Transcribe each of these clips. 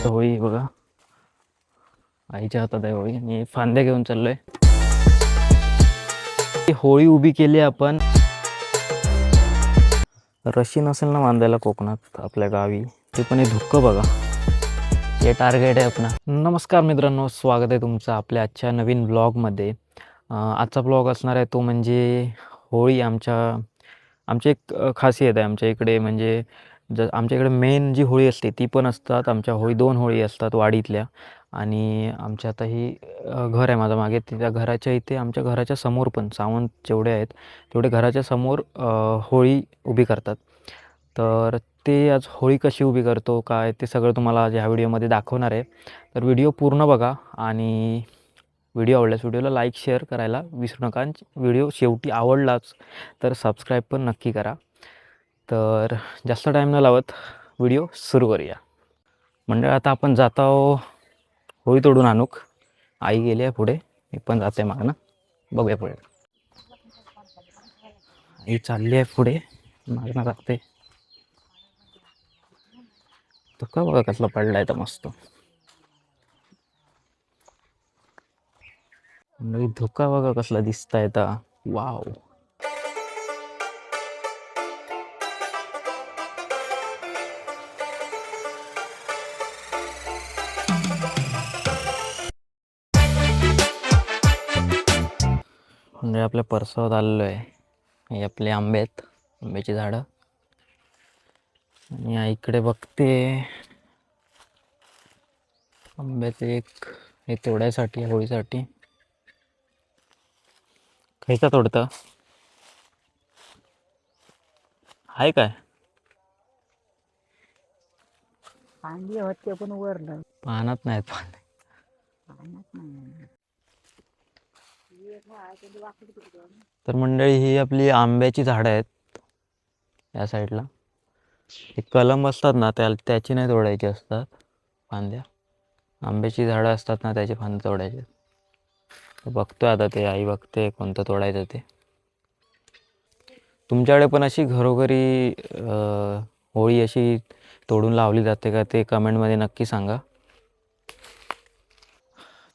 होळी बघा, आईच्या हातात आहे होळी आणि फांद्या घेऊन चाललोय. होळी उभी केली आपण. रशी नसेल ना बांधायला कोकणात आपल्या गावी, ते पण हे धुक्क बघा, हे टार्गेट आहे आपला. नमस्कार मित्रांनो, स्वागत आहे तुमचं आपल्या आजच्या नवीन ब्लॉगमध्ये. आजचा ब्लॉग असणार आहे तो म्हणजे होळी. आमची एक खासियत आहे आमच्या इकडे, म्हणजे आमच्या इकडे मेन जी होळी असते ती पण असतात. आमच्या दोन होळी असतात वाडीतल्या. आणि आमच्या आता ही घर आहे माझं मागे, त्या घराच्या इथे आमच्या घराच्या समोर पण सावंत जेवढे आहेत तेवढे घराच्या समोर होळी उभी करतात. तर ते आज होळी कशी उभी करतो काय ते सगळं तुम्हाला आज ह्या व्हिडिओमध्ये दाखवणार आहे. तर व्हिडिओ पूर्ण बघा आणि व्हिडिओ आवडल्यास व्हिडिओला लाईक शेअर करायला विसरू नका. व्हिडिओ शेवटी आवडलाच तर सबस्क्राईब पण नक्की करा. तर जास्त टाईम न लावत व्हिडिओ सुरू करूया. मंडळ आता आपण जात आहोत होळी तोडून आणूक. आई गेली आहे पुढे, मी पण जाते मागणं, बघूया पुढे. आई चालली आहे पुढे, मागणं लागते. धुका बघा कसला पडलाय तर मस्त. धुका बघा कसला दिसताय तर, वाव. म्हणजे आपल्या परसावात आलेलो आहे. हे आपले आंबे आहेत, आंब्याची झाडं. आणि इकडे बघते आंब्याचे एक हे तोडायसाठी, होळीसाठी. खायचा तोडतं आहे काय? फांदी होते पण वर नाही. पानात नाहीत पान. तर मंडळी ही आपली आंब्याची झाडं आहेत या साईडला. हे कलम असतात ना त्याची नाही तोडायची असतात फांद्या. आंब्याची झाडं असतात ना त्याची फांद्या तोडायचे. बघतोय आता ते, आई बघते कोणतं तोडायचं ते. तुमच्याकडे पण अशी घरोघरी होळी अशी तोडून लावली जाते का ते कमेंटमध्ये नक्की सांगा.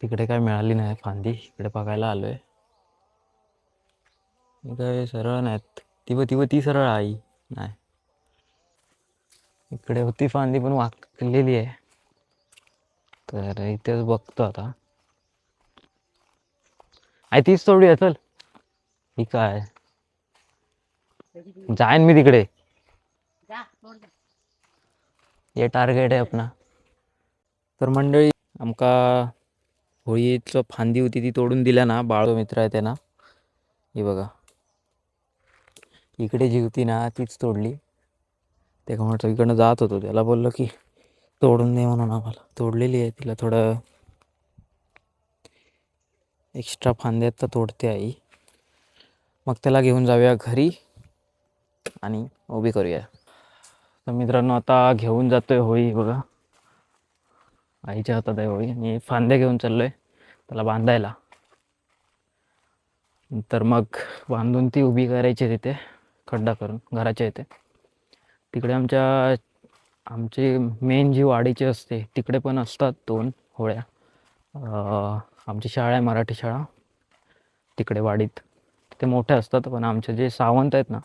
तिकडे काय मिळाली नाही फांदी, इकडे बघायला आलो आहे. काय सरळ नाहीत, ती सरळ आई नाही. इकडे होती फांदी पण वाकलेली आहे, तर इथेच बघतो आता. आई तीच तोडूया चल. ही काय जाईन मी तिकडे, हे टार्गेट आहे आपला. तर मंडळी आमका होळीचं फांदी होती ती तोडून दिल्या ना, बाळ मित्र आहे त्यांना. ही बघा इकडे जी होती ना तीच तोडली. ते का म्हटलं इकडनं जात होतो, त्याला बोललो की तोडून दे म्हणून. आम्हाला तोडलेली आहे, तिला थोडं एक्स्ट्रा फांद्यात तर तोडते आई. मग त्याला घेऊन जाऊया घरी आणि उभी करूया. तर मित्रांनो आता घेऊन जातोय होळी बघा, आईच्या हातात आहे होळी आणि फांद्या घेऊन चाललोय त्याला बांधायला. तर मग बांधून ती उभी करायची तिथे खड्डा करून घराच्या इथे. तिकडे आमचे मेन जी वाडीची असते तिकडे पण असतात 2 होळ्या. आमची शाळा आहे मराठी शाळा, तिकडे वाडीत तिथे मोठ्या असतात. पण आमचे जे सावंत आहेत ना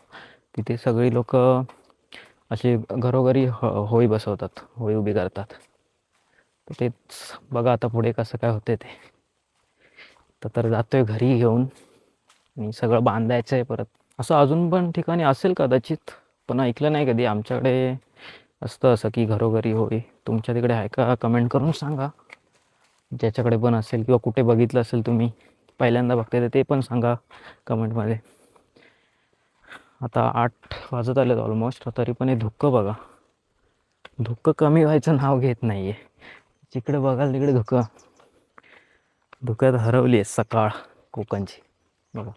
तिथे सगळी लोक अशी घरोघरी होळी बसवतात, होळी उभी करतात. तर तेच बघा आता पुढे कसं काय होते ते. तर जातोय घरी घेऊन आणि सगळं बांधायचं आहे परत. असं अजून पण ठिकाणी असेल कदाचित, पण ऐकलं नाही कधी. आमच्याकडे असतं असं की घरोघरी होळी. तुमच्या तिकडे आहे का कमेंट करून सांगा, ज्याच्याकडे पण असेल किंवा कुठे बघितलं असेल तुम्ही, पहिल्यांदा बघताय तर ते पण सांगा कमेंटमध्ये. आता 8 वाजत आलेत ऑलमोस्ट, तरी पण हे धुक्क बघा, धुक्क कमी व्हायचं नाव घेत नाही आहे. जिकडे बघाल तिकडे धुक्यात हरवली आहे सकाळ कोकणची बघा.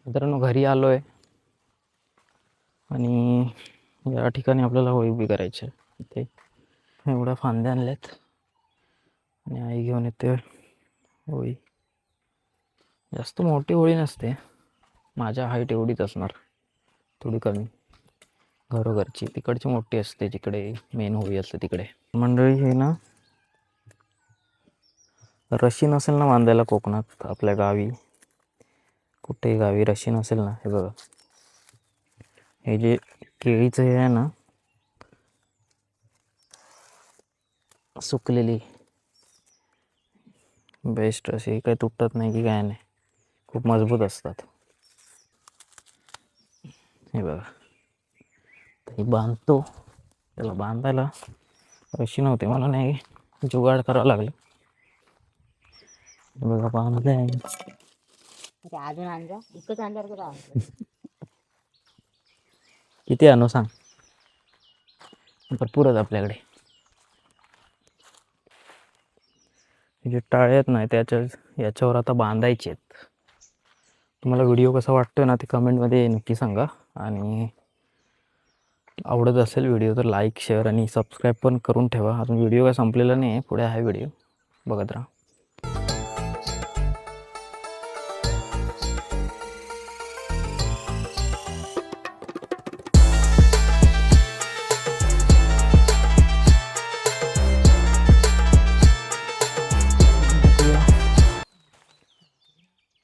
मित्रांनो घरी आलो आहे आणि या ठिकाणी आपल्याला होळी उभी करायची आहे. इथे एवढ्या फांद्या आणल्यात आणि आई घेऊन येते होळी. जास्त मोठी होळी नसते, माझ्या हाईट एवढीच असणार, थोडी कमी. घरोघरची तिकडची मोठी असते, जिकडे मेन होळी असते तिकडे. मंडळी हे ना रशी नसेल ना बांधायला कोकणात आपल्या गावी, कुठेही गावी रशी नसेल ना, हे बघा हे जे केळीचं हे आहे ना सुकलेली, बेस्ट अशी, काही तुटत नाही की काय नाही, खूप मजबूत असतात. हे बघा हे बांधतो, त्याला बांधायला रशी नव्हती, मला नाही जुगाड करावं लागलं. हे बघा बांधलंय. अजून आणजा, एकच आणल्यावर तुला किती आणू सांग, भरपूरच आपल्याकडे. जे टाळे आहेत ना याच्यावर आता बांधायचे आहेत. तुम्हाला व्हिडिओ कसा वाटतोय ना ते कमेंटमध्ये नक्की सांगा. आणि आवडत असेल व्हिडिओ तर लाईक, शेअर आणि सबस्क्राईब पण करून ठेवा. अजून व्हिडिओ काय संपलेला नाही आहे, पुढे आहे व्हिडिओ, बघत राहा.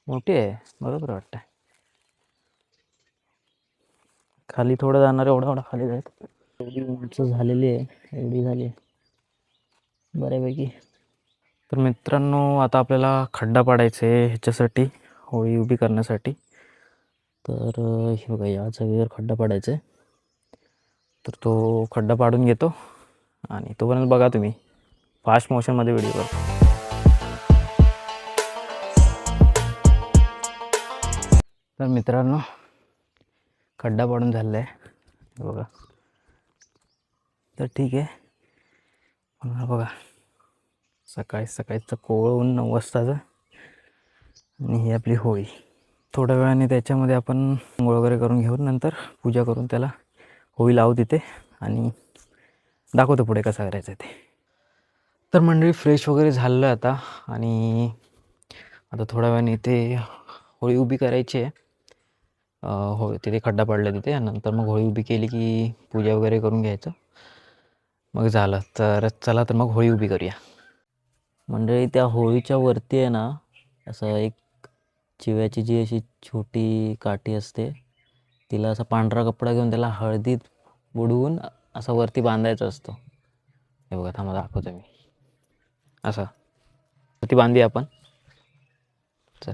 मोठी आहे, बरोबर वाटतं. खाली थोडं जाणार, एवढा खाली जायचं. एवढी उंच झालेली आहे, एवढी झाली आहे बऱ्यापैकी. तर मित्रांनो, आता आपल्याला खड्डा पाडायचा आहे ह्याच्यासाठी, होळी उभी करण्यासाठी. तर हे बघा या जागेवर खड्डा पाडायचा आहे. तर तो खड्डा पाडून घेतो आणि तोपर्यंत बघा तुम्ही फास्ट मोशनमध्ये व्हिडिओ करतो. तर मित्रांनो, खड्डा पाडून झालेला आहे बघा. तर ठीक आहे, पुन्हा बघा सकाळचं कोवळं ऊन 9 वाजताचं, आणि ही आपली होळी. थोड्या वेळाने त्याच्यामध्ये आपण अंघोळ वगैरे करून घेऊन नंतर पूजा करून त्याला होळी लावू तिथे आणि दाखवतो पुढे कसं करायचं ते. तर मंडळी फ्रेश वगैरे झालं आता, आणि आता थोड्या वेळाने इथे होळी उभी करायची आहे. होळी तिथे खड्डा पडला तिथे, नंतर मग होळी उभी केली की पूजा वगैरे करून घ्यायचं, मग झालं. तर चला तर मग होळी उभी करूया. मंडळी त्या होळीच्या वरती आहे ना असं एक चिव्याची जी अशी छोटी काठी असते, तिला असा पांढरा कपडा घेऊन त्याला हळदीत बुडवून असा वरती बांधायचा असतो. हे बघा, थांबा दाखवतो मी. असा वरती बांधूया आपण, चल.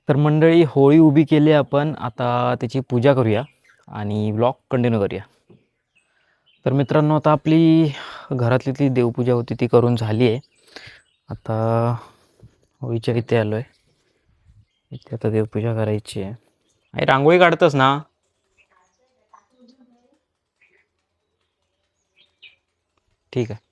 तर मंडळी होळी उभी केली आपण, आता त्याची पूजा करूया आणि ब्लॉग कंटिन्यू करूया. तर मित्रांनो, आता आपली घरातली ती देवपूजा होती ती करून झाली आहे. आता होळीच्या इथे आलो आहे, इथे आता देवपूजा करायची आहे. आई रांगोळी काढतस ना? ठीक आहे.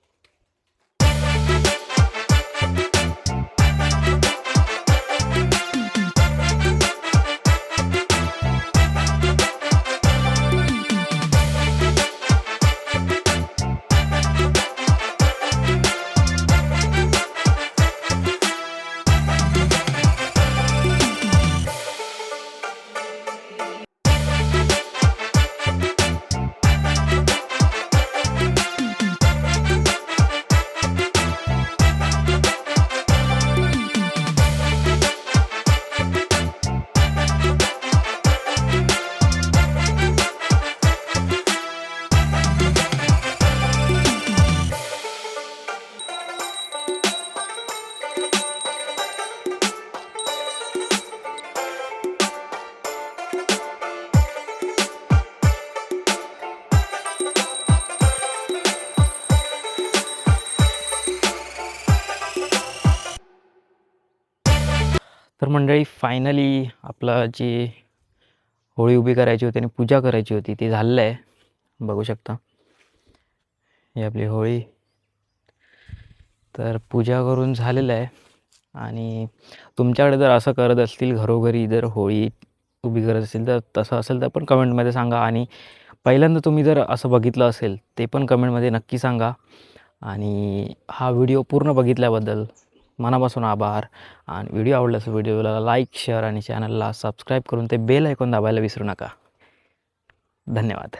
तर मंडळी फायनली आपलं जी होळी उभी करायची होती आणि पूजा करायची होती ती झालेलं आहे, बघू शकता. ही आपली होळी. तर पूजा करून झालेलं आहे आणि तुमच्याकडे जर असं करत असतील घरोघरी जर होळी उभी करत असेल तर तसं असेल तर पण कमेंटमध्ये सांगा. आणि पहिल्यांदा तुम्ही जर असं बघितलं असेल ते पण कमेंटमध्ये नक्की सांगा. आणि हा व्हिडिओ पूर्ण बघितल्याबद्दल मनापासून आभार. आणि व्हिडिओ आवडल्यास व्हिडिओला लाईक शेअर आणि चॅनलला सबस्क्राईब करून ते बेल ऐकून दाबायला विसरू नका. धन्यवाद.